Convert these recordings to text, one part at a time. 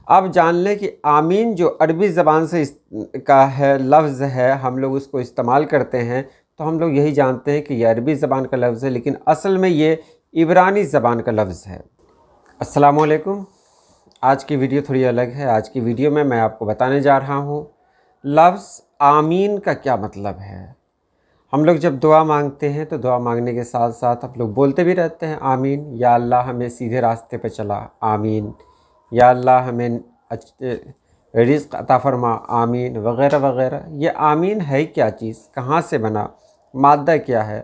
अब जान लें कि आमीन जो अरबी ज़बान से का है लफ्ज़ है, हम लोग उसको इस्तेमाल करते हैं तो हम लोग यही जानते हैं कि यह अरबी ज़बान का लफ्ज़ है, लेकिन असल में ये इब्रानी ज़बान का लफ्ज़ है। अस्सलामु अलैकुम। आज की वीडियो थोड़ी अलग है। आज की वीडियो में मैं आपको बताने जा रहा हूँ लफ्ज़ आमीन का क्या मतलब है। हम लोग जब दुआ मांगते हैं तो दुआ मांगने के साथ साथ हम लोग बोलते भी रहते हैं आमीन। या अल्लाह हमें सीधे रास्ते पे चला, आमीन। या अल्लाह हमें रिज़्क़ अता फरमा, आमीन, वग़ैरह वग़ैरह। ये आमीन है क्या चीज़, कहाँ से बना, मादा क्या है,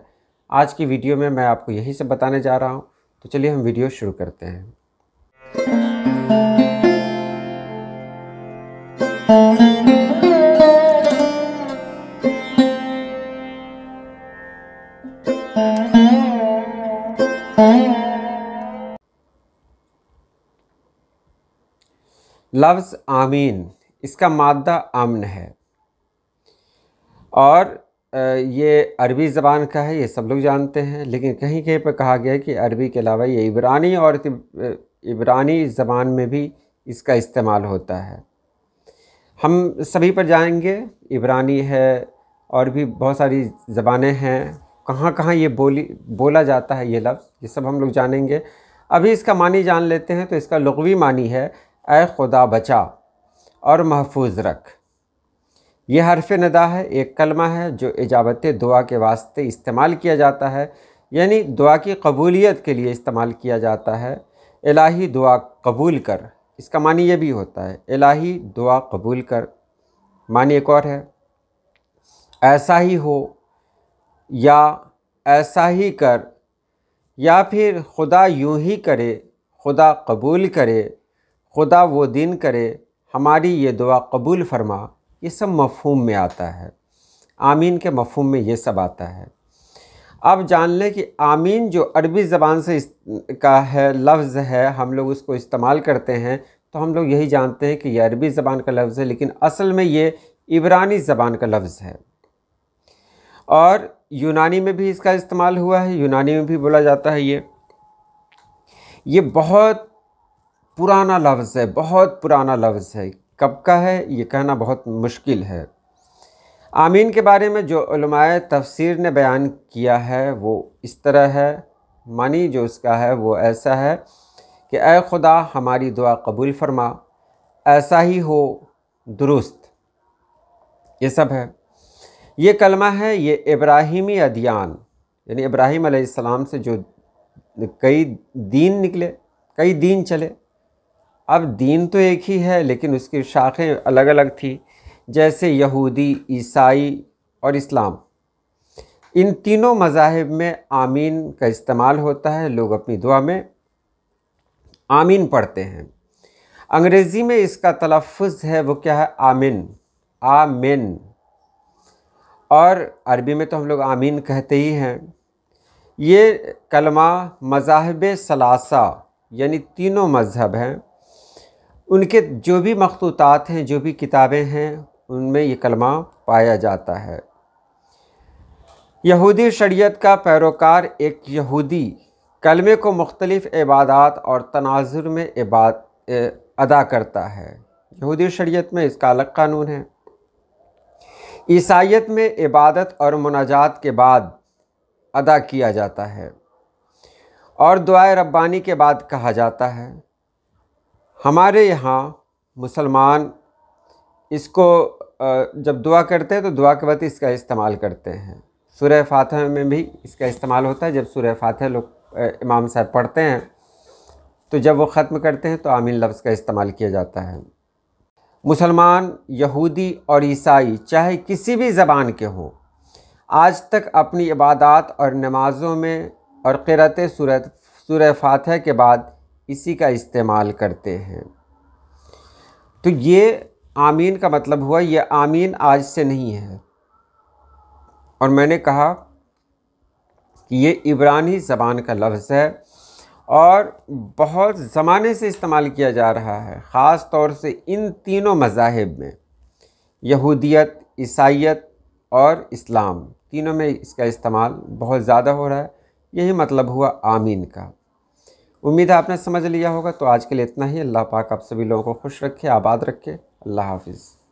आज की वीडियो में मैं आपको यही सब बताने जा रहा हूँ। तो चलिए हम वीडियो शुरू करते हैं। लफ्ज़ आमीन, इसका मादा अमन है और ये अरबी ज़बान का है, ये सब लोग जानते हैं। लेकिन कहीं कहीं पर कहा गया है कि अरबी के अलावा ये इब्रानी और इब्रानी ज़बान में भी इसका इस्तेमाल होता है। हम सभी पर जाएंगे। इब्रानी है और भी बहुत सारी ज़बानें हैं, कहाँ कहाँ ये बोला जाता है ये लफ्ज़, ये सब हम लोग जानेंगे। अभी इसका मानी जान लेते हैं। तो इसका लुग़वी मानी है ऐ खुदा बचा और महफूज रख। ये हर्फ़ निदा है, एक कलमा है जो इजाबत दुआ के वास्ते इस्तेमाल किया जाता है, यानी दुआ की कबूलियत के लिए इस्तेमाल किया जाता है। इलाही दुआ कबूल कर, इसका मानी ये भी होता है, इलाही दुआ कबूल कर। मानी एक और है, ऐसा ही हो या ऐसा ही कर, या फिर खुदा यूं ही करे, खुदा कबूल करे, खुदा वो दिन करे, हमारी ये दुआ कबूल फरमा। ये सब मफ़हूम में आता है। आमीन के मफ़हूम में ये सब आता है। अब जान लें कि आमीन जो अरबी ज़बान से का है लफ्ज़ है, हम लोग उसको इस्तेमाल करते हैं तो हम लोग यही जानते हैं कि यह अरबी ज़बान का लफ्ज़ है, लेकिन असल में ये इब्रानी ज़बान का लफ्ज़ है। और यूनानी में भी इसका इस्तेमाल हुआ है, यूनानी में भी बोला जाता है। ये बहुत पुराना लफ्ज़ है, बहुत पुराना लफ्ज़ है। कब का है ये कहना बहुत मुश्किल है। आमीन के बारे में जो उलमाए तफसीर ने बयान किया है वो इस तरह है, मानी जो उसका है वो ऐसा है कि ऐ खुदा हमारी दुआ कबूल फरमा, ऐसा ही हो, दुरुस्त। ये सब है। ये कलमा है, ये इब्राहिमी अदियान यानी इब्राहीम अलैहिस्सलाम से जो कई दीन निकले, कई दीन चले। अब दीन तो एक ही है लेकिन उसकी शाखें अलग अलग थी, जैसे यहूदी, ईसाई और इस्लाम। इन तीनों मज़ाहिब में आमीन का इस्तेमाल होता है। लोग अपनी दुआ में आमीन पढ़ते हैं। अंग्रेज़ी में इसका तलफ़्फ़ुज़ है वो क्या है, आमिन, आमिन। और अरबी में तो हम लोग आमीन कहते ही हैं। ये कलमा मज़ाहिब सलासा यानी तीनों मज़हब हैं, उनके जो भी मखतूतात हैं, जो भी किताबें हैं, उनमें ये कलमा पाया जाता है। यहूदी शरीयत का पैरोकार एक यहूदी कलमे को मुख्तलिफ़ इबादात और तनाजुर में अदा करता है। यहूदी शरीयत में इसका अलग कानून है। ईसाइयत में इबादत और मुनाजात के बाद अदा किया जाता है और दुआए रब्बानी के बाद कहा जाता है। हमारे यहाँ मुसलमान इसको जब दुआ करते हैं तो दुआ के वक्त इसका इस्तेमाल करते हैं। सूरह फातिहा में भी इसका इस्तेमाल होता है। जब सूरह फातिहा लोग इमाम साहब पढ़ते हैं तो जब वो ख़त्म करते हैं तो आमीन लफ्ज़ का इस्तेमाल किया जाता है। मुसलमान, यहूदी और ईसाई चाहे किसी भी ज़बान के हों, आज तक अपनी इबादात और नमाज़ों में और क़िरात सूरह फातिहा के बाद इसी का इस्तेमाल करते हैं। तो ये आमीन का मतलब हुआ, ये आमीन आज से नहीं है। और मैंने कहा कि ये इब्रानी ज़बान का लफ्ज़ है और बहुत ज़माने से इस्तेमाल किया जा रहा है, ख़ास तौर से इन तीनों मज़ाहिब में, यहूदियत, ईसाइयत और इस्लाम, तीनों में इसका इस्तेमाल बहुत ज़्यादा हो रहा है। यही मतलब हुआ आमीन का। उम्मीद है आपने समझ लिया होगा। तो आज के लिए इतना ही। अल्लाह पाक आप सभी लोगों को खुश रखे, आबाद रखे। अल्लाह हाफिज़।